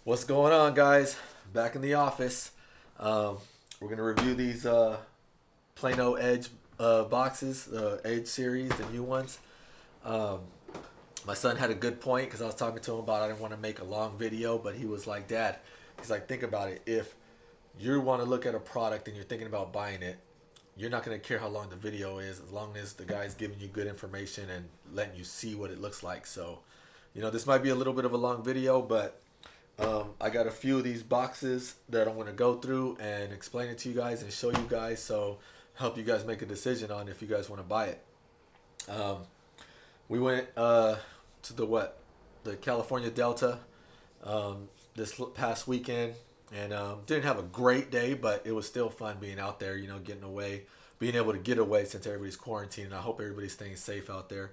What's going on, guys? Back in the office. We're gonna review these Plano Edge boxes, the Edge series, the new ones. Um, my son had a good point because I was talking to him about I didn't want to make a long video, but he was like, "Dad," he's like, "Think about it. If you want to look at a product and you're thinking about buying it, you're not gonna care how long the video is, as long as the guy's giving you good information and letting you see what it looks like." So, this might be a little bit of a long video, but I got a few of these boxes that I'm going to go through and explain it to you guys and show you guys, so help you guys make a decision on if you guys want to buy it. We went to the California Delta this past weekend, and didn't have a great day, but it was still fun being out there, getting away, being able to get away since everybody's quarantined. I hope everybody's staying safe out there.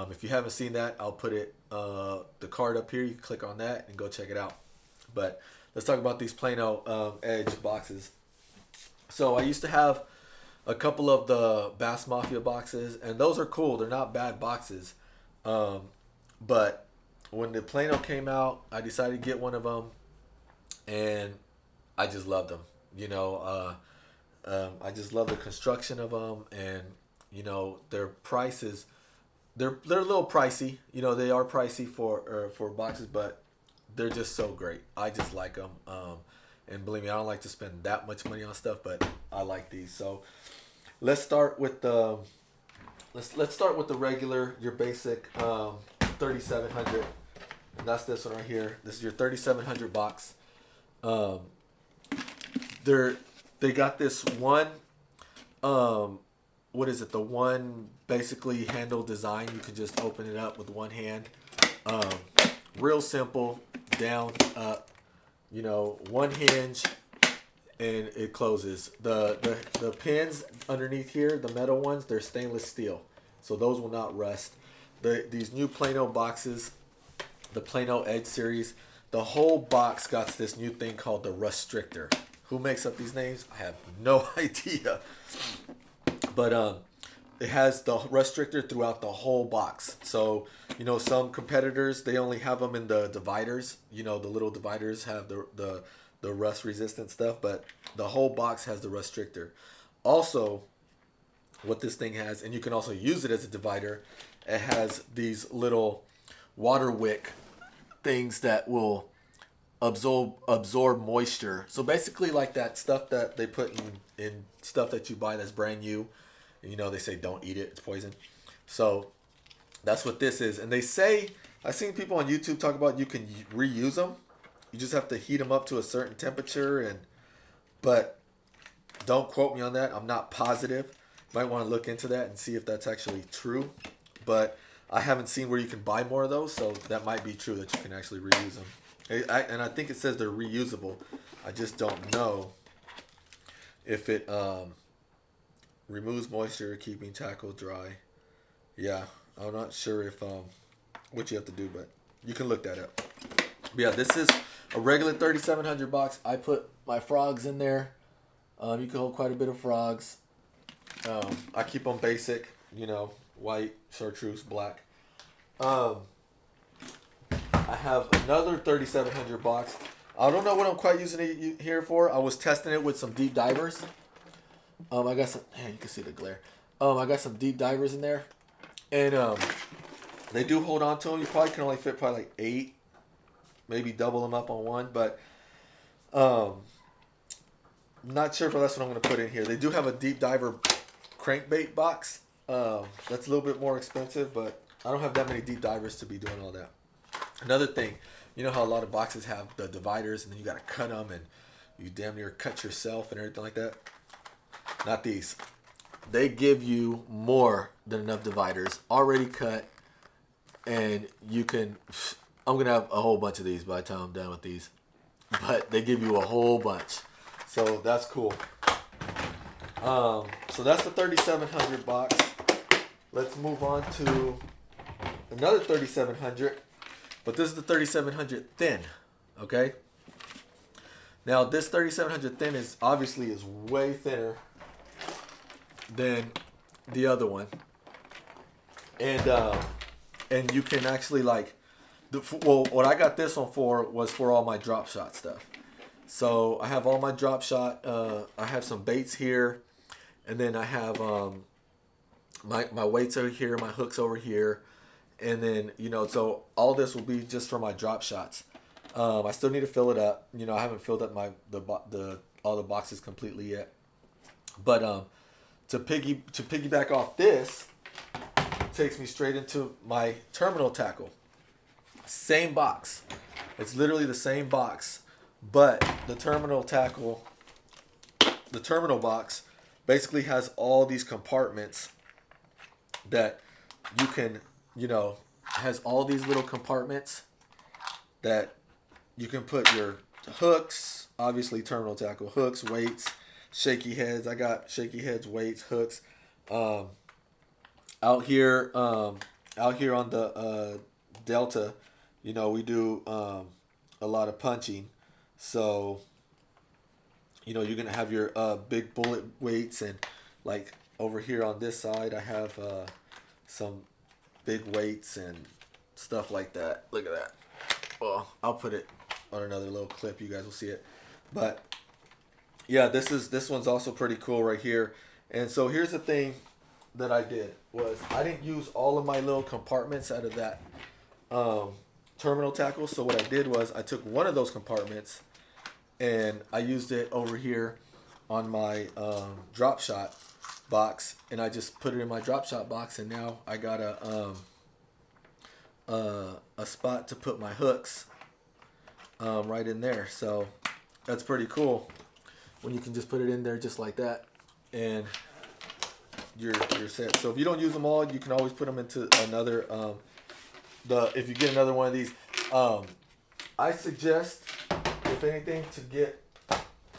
If you haven't seen that, I'll put the card up here. You can click on that and go check it out. But let's talk about these Plano Edge boxes. So I used to have a couple of the Bass Mafia boxes, and those are cool. They're not bad boxes. But when the Plano came out, I decided to get one of them, and I just loved them. I just love the construction of them, and their prices. They're a little pricey. They are pricey for boxes, but they're just so great. I just like them. And believe me, I don't like to spend that much money on stuff, but I like these. So let's start with the regular, your basic 3700, and that's this one right here. This is your 3700 box. They got this one. What is it? The one basically handle design. You can just open it up with one hand. Real simple. Down, up. One hinge, and it closes. The pins underneath here, the metal ones, they're stainless steel, so those will not rust. These new Plano boxes, the Plano Edge series, the whole box got this new thing called the Restrictor. Who makes up these names? I have no idea. But it has the restrictor throughout the whole box. So, some competitors, they only have them in the dividers. The little dividers have the rust resistant stuff, but the whole box has the restrictor. Also, what this thing has, and you can also use it as a divider, it has these little water wick things that will absorb moisture. So basically like that stuff that they put in stuff that you buy that's brand new. They say don't eat it, it's poison. So that's what this is. And they say, I've seen people on YouTube talk about you can reuse them. You just have to heat them up to a certain temperature, but don't quote me on that. I'm not positive. You might want to look into that and see if that's actually true. But I haven't seen where you can buy more of those, so that might be true that you can actually reuse them. And I think it says they're reusable. I just don't know if it removes moisture, keeping tackle dry. Yeah, I'm not sure if what you have to do, but you can look that up. But yeah, this is a regular 3700 box. I put my frogs in there. You can hold quite a bit of frogs. I keep them basic, white, chartreuse, black. I have another 3700 box. I don't know what I'm quite using it here for. I was testing it with some deep divers. I got some. You can see the glare. I got some deep divers in there, and they do hold on to them. You probably can only fit like 8, maybe double them up on one. But not sure if that's what I'm going to put in here. They do have a deep diver crankbait box. That's a little bit more expensive, but I don't have that many deep divers to be doing all that. Another thing, how a lot of boxes have the dividers, and then you got to cut them, and you damn near cut yourself and everything like that. Not these. They give you more than enough dividers already cut, and you can. I'm gonna have a whole bunch of these by the time I'm done with these, but they give you a whole bunch, so that's cool. So that's the 3700 box. Let's move on to another 3700, but this is the 3700 thin. Okay. Now this 3700 thin is way thinner than the other one, and you can actually Well, what I got this one for was for all my drop shot stuff. So I have all my drop shot. I have some baits here, and then I have my weights over here, my hooks over here, and then so all this will be just for my drop shots. I still need to fill it up. I haven't filled up all the boxes completely yet. But to piggyback off this, takes me straight into my terminal tackle. Same box. It's literally the same box, but the terminal box basically has all these compartments that you can, has all these little compartments that you can put your hooks, obviously terminal tackle, hooks, weights, shaky heads. I got shaky heads, weights, hooks. Out here on the Delta, we do a lot of punching. So, you're going to have your big bullet weights, and like over here on this side, I have some big weights and stuff like that. Look at that. Well, I'll put it on another little clip. You guys will see it. But yeah, this one's also pretty cool right here. And so here's the thing that I did was I didn't use all of my little compartments out of that terminal tackle. So what I did was I took one of those compartments and I used it over here on my drop shot box, and I just put it in my drop shot box, and now I got a spot to put my hooks right in there. So that's pretty cool when you can just put it in there just like that, and you're set. So if you don't use them all, you can always put them into another if you get another one of these, I suggest, if anything,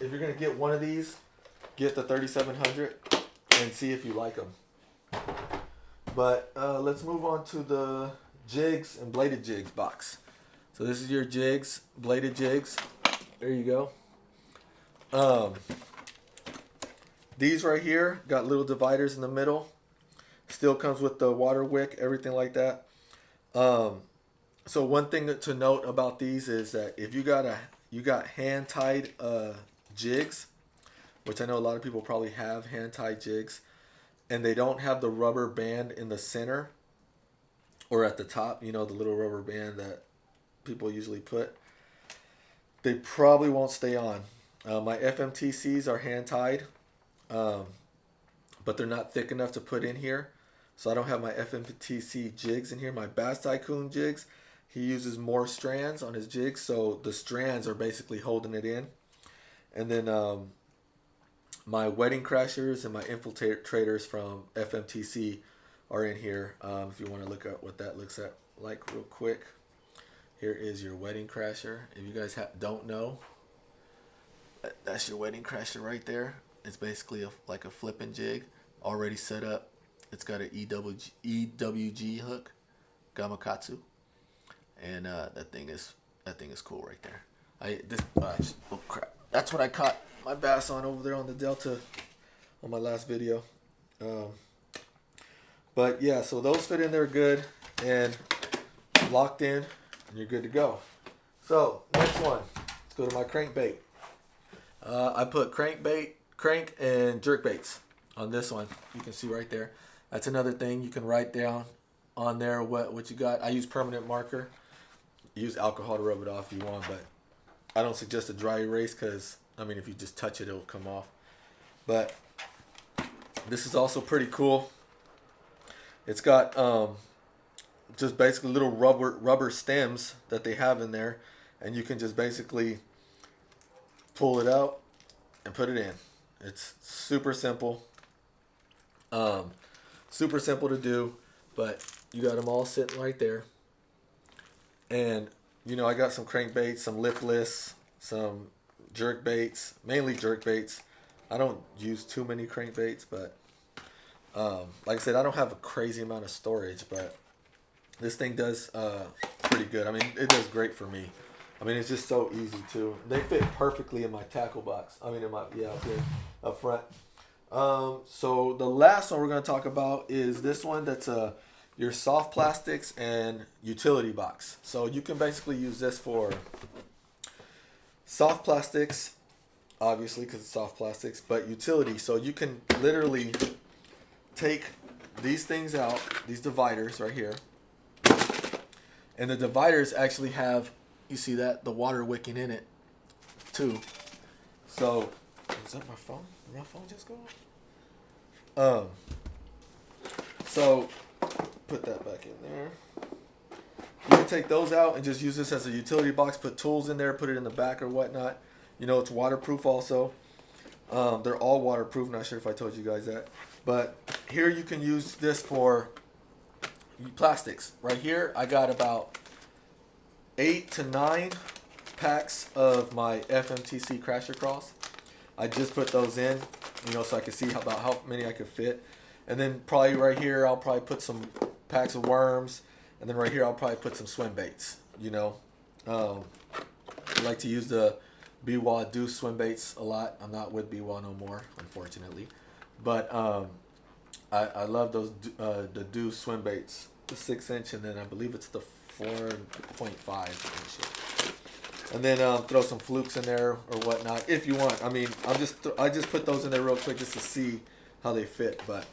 if you're gonna get one of these, get the 3700 and see if you like them. But let's move on to the jigs and bladed jigs box. So this is your jigs, bladed jigs. There you go. These right here got little dividers in the middle. Still comes with the water wick, everything like that. So one thing to note about these is that if you got hand tied jigs, which I know a lot of people probably have hand tied jigs, and they don't have the rubber band in the center or at the top, the little rubber band that people usually put, they probably won't stay on. My FMTCs are hand tied, but they're not thick enough to put in here. So I don't have my FMTC jigs in here. My Bass TYCOON jigs, he uses more strands on his jigs, so the strands are basically holding it in. And then my wedding crashers and my infiltrators from FMTC are in here. If you want to look at what that looks like real quick. Here is your wedding crasher. If you guys don't know, that's your wedding crasher right there. It's basically like a flipping jig already set up. It's got an EWG hook, Gamakatsu, and that thing is cool right there. Oh crap! That's what I caught my bass on over there on the Delta on my last video. But yeah, so those fit in there good and locked in, and you're good to go. So next one, let's go to my crankbait. I put crank and jerk baits on this one. You can see right there. That's another thing you can write down on there what you got. I use permanent marker. Use alcohol to rub it off if you want, but I don't suggest a dry erase because, if you just touch it, it'll come off. But this is also pretty cool. It's got just basically little rubber stems that they have in there, and you can just basically pull it out and put it in. It's super simple. Super simple to do, but you got them all sitting right there. And, I got some crankbaits, some lipless, some jerk baits, mainly jerk baits. I don't use too many crankbaits, but like I said, I don't have a crazy amount of storage, but this thing does pretty good. It does great for me. It's just so easy too. They fit perfectly in my tackle box. Up here, up front. So the last one we're going to talk about is this one that's a your soft plastics and utility box. So you can basically use this for soft plastics, obviously because it's soft plastics, but utility. So you can literally take these things out, these dividers right here, and the dividers actually have, you see that, the water wicking in it too. So is that my phone? Did my phone just go off? So put that back in there. You can take those out and just use this as a utility box, put tools in there, put it in the back or whatnot. You know, it's waterproof also. They're all waterproof. Not sure if I told you guys that. But here you can use this for plastics. Right here, I got about 8 to 9 packs of my FMTC Crasher Cross. I just put those in, you know, so I can see about how many I could fit. And then probably right here, I'll probably put some packs of worms. And then right here, I'll probably put some swim baits, you know. I like to use the BWA Deuce swim baits a lot. I'm not with BWA no more, unfortunately. But I love those the Deuce swim baits, the 6-inch, and then I believe it's the 4.5 inch. And then throw some flukes in there or whatnot if you want. I mean, I just put those in there real quick just to see how they fit. But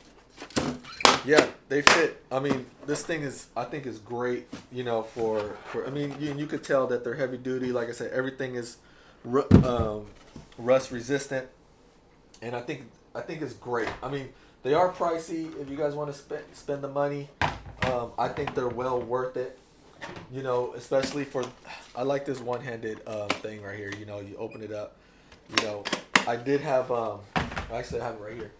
yeah, they fit. I mean, this thing is, I think, is great. You know, for I mean, you could tell that they're heavy duty. Like I said, everything is rust resistant, and I think it's great. I mean, they are pricey if you guys want to spend the money. I think they're well worth it. You know, especially for, I like this one-handed thing right here. You know, you open it up. You know, I did have actually I have it right here.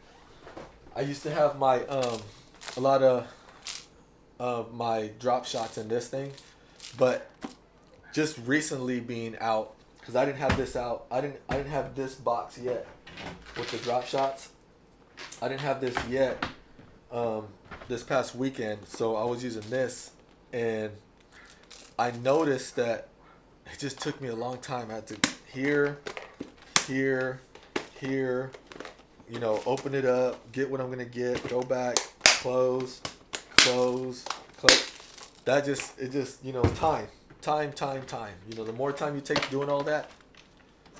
I used to have my a lot of my drop shots in this thing, but just recently being out, because I didn't have this out. I didn't have this box yet with the drop shots. I didn't have this yet this past weekend, so I was using this, and I noticed that it just took me a long time. I had to here, you know, open it up, get what I'm gonna get, go back, close. That just you know, time. You know, the more time you take doing all that,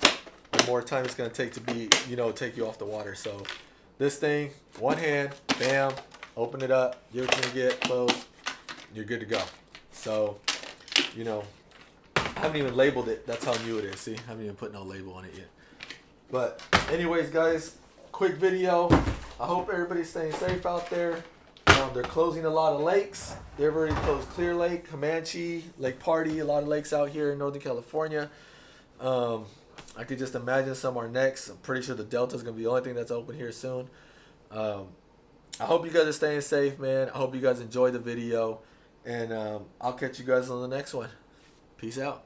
the more time it's gonna take to be, you know, take you off the water. So this thing, one hand, bam, open it up, get what you're gonna get, close, you're good to go. So, you know, I haven't even labeled it. That's how new it is. See, I haven't even put no label on it yet. But anyways, guys, quick video. I hope everybody's staying safe out there. They're closing a lot of lakes. They've already closed Clear Lake, Comanche, Lake Party, a lot of lakes out here in Northern California. I could just imagine some are next. I'm pretty sure the Delta is going to be the only thing that's open here soon. I hope you guys are staying safe, man. I hope you guys enjoyed the video. And I'll catch you guys on the next one. Peace out.